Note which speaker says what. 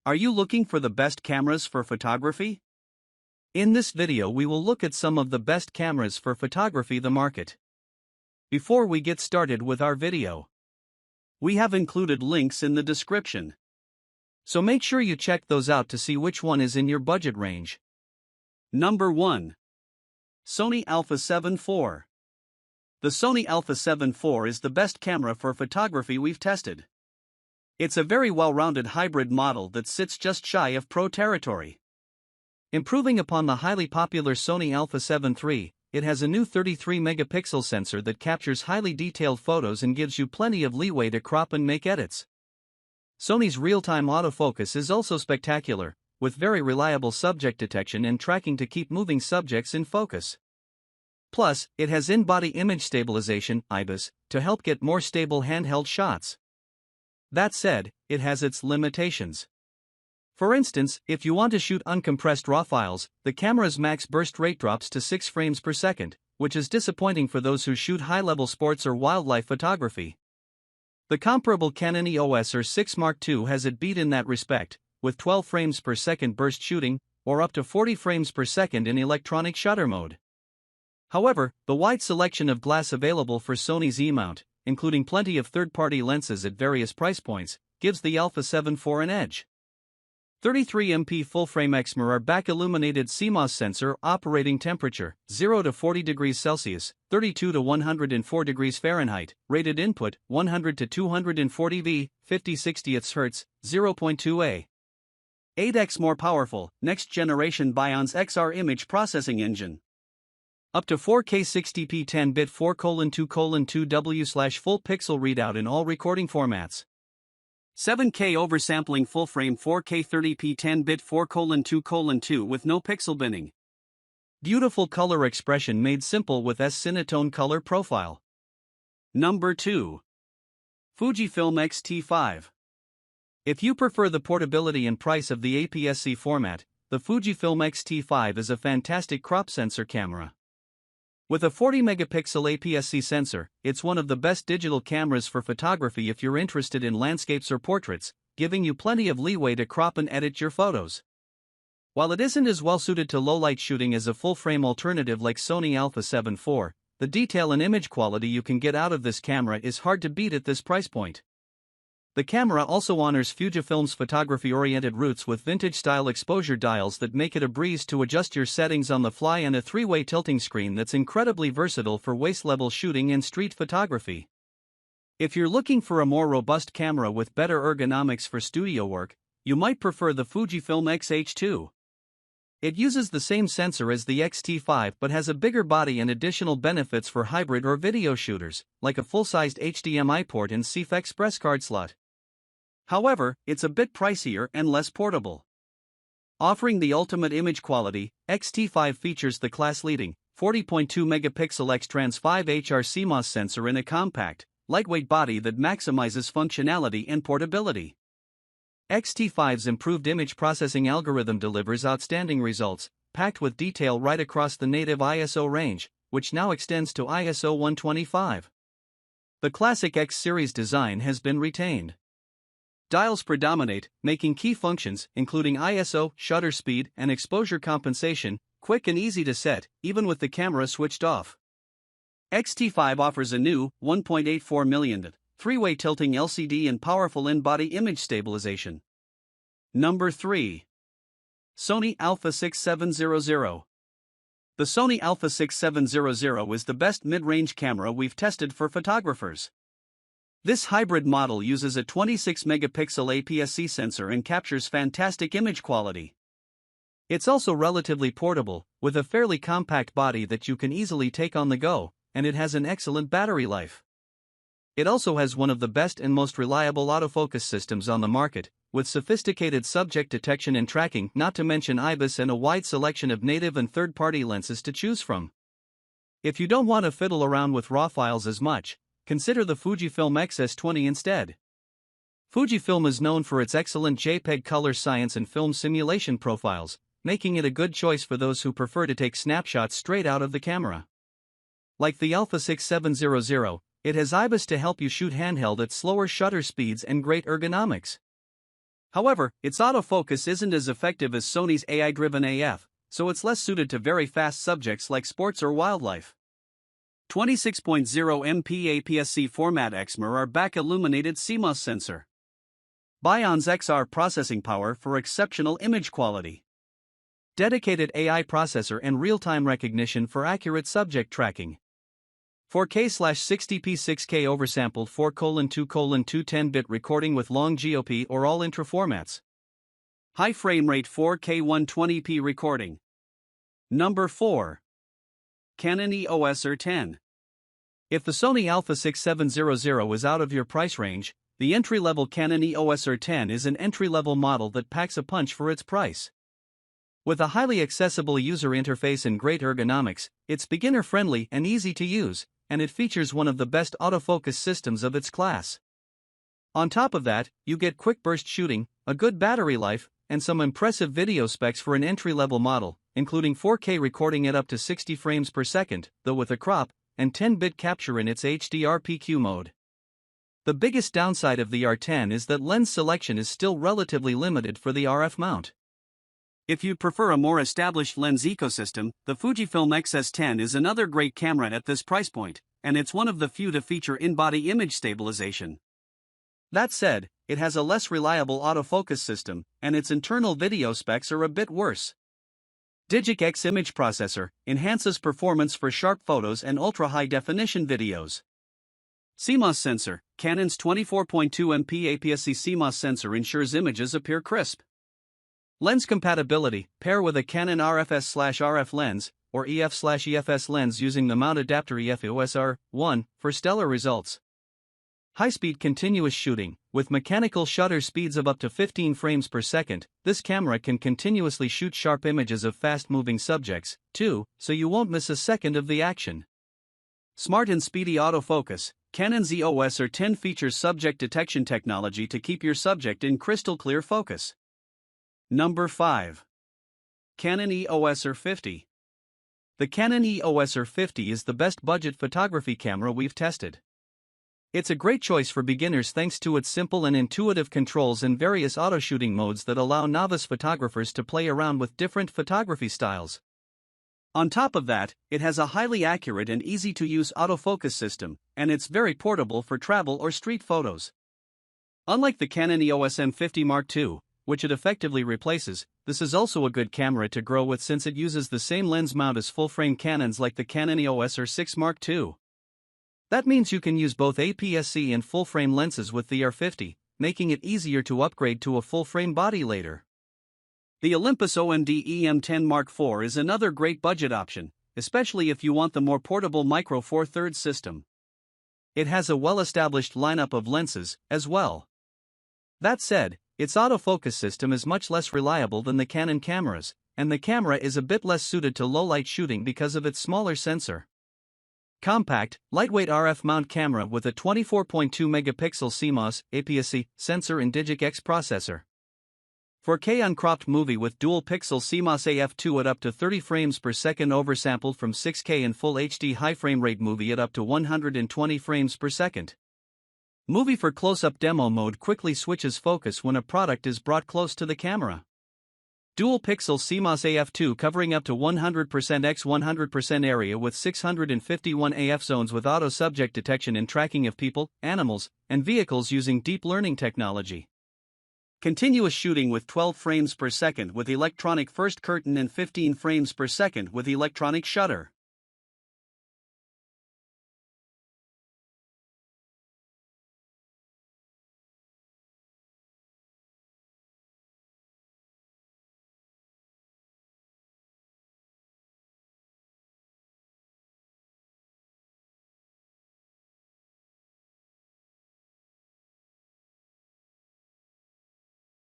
Speaker 1: Are you looking for the best cameras for photography? In this video we will look at some of the best cameras for photography the market. Before we get started with our video, we have included links in the description. So make sure you check those out to see which one is in your budget range. Number 1. Sony Alpha 7 IV. The Sony Alpha 7 IV is the best camera for photography we've tested. It's a very well-rounded hybrid model that sits just shy of pro territory. Improving upon the highly popular Sony Alpha 7 III, it has a new 33-megapixel sensor that captures highly detailed photos and gives you plenty of leeway to crop and make edits. Sony's real-time autofocus is also spectacular, with very reliable subject detection and tracking to keep moving subjects in focus. Plus, it has in-body image stabilization (IBIS) to help get more stable handheld shots. That said, it has its limitations. For instance, if you want to shoot uncompressed RAW files, the camera's max burst rate drops to 6 frames per second, which is disappointing for those who shoot high-level sports or wildlife photography. The comparable Canon EOS R6 Mark II has it beat in that respect, with 12 frames per second burst shooting, or up to 40 frames per second in electronic shutter mode. However, the wide selection of glass available for Sony's E-mount, including plenty of third-party lenses at various price points, gives the Alpha 7 IV an edge. 33MP full-frame XMIRROR back-illuminated CMOS sensor operating temperature, 0 to 40 degrees Celsius, 32 to 104 degrees Fahrenheit, rated input, 100 to 240 V, 50/60 Hz, 0.2A. 8x more powerful, next-generation Bionz XR image processing engine. Up to 4K 60p 10-bit 4:2:2W/full pixel readout in all recording formats. 7K oversampling full-frame 4K 30p 10-bit 4:2:2 with no pixel binning. Beautiful color expression made simple with S-Cinetone color profile. Number 2. Fujifilm XT5. If you prefer the portability and price of the APS-C format, the Fujifilm XT5 is a fantastic crop sensor camera. With a 40-megapixel APS-C sensor, it's one of the best digital cameras for photography if you're interested in landscapes or portraits, giving you plenty of leeway to crop and edit your photos. While it isn't as well suited to low-light shooting as a full-frame alternative like Sony Alpha 7 IV, the detail and image quality you can get out of this camera is hard to beat at this price point. The camera also honors Fujifilm's photography-oriented roots with vintage-style exposure dials that make it a breeze to adjust your settings on the fly and a 3-way tilting screen that's incredibly versatile for waist-level shooting and street photography. If you're looking for a more robust camera with better ergonomics for studio work, you might prefer the Fujifilm X-H2. It uses the same sensor as the XT5 but has a bigger body and additional benefits for hybrid or video shooters, like a full-sized HDMI port and CF Express card slot. However, it's a bit pricier and less portable. Offering the ultimate image quality, XT5 features the class-leading 40.2-megapixel X-Trans 5 HR CMOS sensor in a compact, lightweight body that maximizes functionality and portability. XT5's improved image processing algorithm delivers outstanding results, packed with detail right across the native ISO range, which now extends to ISO 125. The classic X-series design has been retained. Dials predominate, making key functions, including ISO, shutter speed, and exposure compensation, quick and easy to set, even with the camera switched off. XT5 offers a new 1.84 million 3-way tilting LCD and powerful in-body image stabilization. Number 3. Sony Alpha 6700. The Sony Alpha 6700 is the best mid-range camera we've tested for photographers. This hybrid model uses a 26-megapixel APS-C sensor and captures fantastic image quality. It's also relatively portable, with a fairly compact body that you can easily take on the go, and it has an excellent battery life. It also has one of the best and most reliable autofocus systems on the market, with sophisticated subject detection and tracking, not to mention IBIS and a wide selection of native and third-party lenses to choose from. If you don't want to fiddle around with RAW files as much, consider the Fujifilm X-S20 instead. Fujifilm is known for its excellent JPEG color science and film simulation profiles, making it a good choice for those who prefer to take snapshots straight out of the camera. Like the Alpha 6700, it has IBIS to help you shoot handheld at slower shutter speeds and great ergonomics. However, its autofocus isn't as effective as Sony's AI-driven AF, so it's less suited to very fast subjects like sports or wildlife. 26.0 MP APS-C format XMR are back illuminated CMOS sensor. Bion's XR processing power for exceptional image quality. Dedicated AI processor and real-time recognition for accurate subject tracking. 4K/60p 6K oversampled 4:2:2 10-bit recording with long GOP or all intra formats. High frame rate 4K 120p recording. Number 4. Canon EOS R10. If the Sony Alpha 6700 is out of your price range, the entry-level Canon EOS R10 is an entry-level model that packs a punch for its price. With a highly accessible user interface and great ergonomics, it's beginner-friendly and easy to use, and it features one of the best autofocus systems of its class. On top of that, you get quick burst shooting, a good battery life, and some impressive video specs for an entry-level model, including 4K recording at up to 60 frames per second, though with a crop, and 10-bit capture in its HDR-PQ mode. The biggest downside of the R10 is that lens selection is still relatively limited for the RF mount. If you'd prefer a more established lens ecosystem, the Fujifilm XS10 is another great camera at this price point, and it's one of the few to feature in-body image stabilization. That said, it has a less reliable autofocus system, and its internal video specs are a bit worse. Digic X image processor enhances performance for sharp photos and ultra-high-definition videos. CMOS sensor. Canon's 24.2 MP APS-C CMOS sensor ensures images appear crisp. Lens compatibility. Pair with a Canon RFS/RF lens, or EF/EFS lens using the mount adapter EOS R10 for stellar results. High-speed continuous shooting. With mechanical shutter speeds of up to 15 frames per second, this camera can continuously shoot sharp images of fast-moving subjects, too, so you won't miss a second of the action. Smart and speedy autofocus. Canon's EOS R10 features subject detection technology to keep your subject in crystal-clear focus. Number 5. Canon EOS R50. The Canon EOS R50 is the best budget photography camera we've tested. It's a great choice for beginners thanks to its simple and intuitive controls and various auto-shooting modes that allow novice photographers to play around with different photography styles. On top of that, it has a highly accurate and easy-to-use autofocus system, and it's very portable for travel or street photos. Unlike the Canon EOS M50 Mark II, which it effectively replaces, this is also a good camera to grow with since it uses the same lens mount as full-frame Canons like the Canon EOS R6 Mark II. That means you can use both APS-C and full-frame lenses with the R50, making it easier to upgrade to a full-frame body later. The Olympus OMD EM10 Mark IV is another great budget option, especially if you want the more portable Micro Four Thirds system. It has a well-established lineup of lenses, as well. That said, its autofocus system is much less reliable than the Canon cameras, and the camera is a bit less suited to low-light shooting because of its smaller sensor. Compact, lightweight RF mount camera with a 24.2 megapixel CMOS APS-C sensor and Digic X processor. 4K uncropped movie with dual-pixel CMOS AF2 at up to 30 frames per second oversampled from 6K and Full HD high frame rate movie at up to 120 frames per second. Movie for close-up demo mode quickly switches focus when a product is brought close to the camera. Dual-pixel CMOS AF2 covering up to 100% x 100% area with 651 AF zones with auto-subject detection and tracking of people, animals, and vehicles using deep learning technology. Continuous shooting with 12 frames per second with electronic first curtain and 15 frames per second with electronic shutter.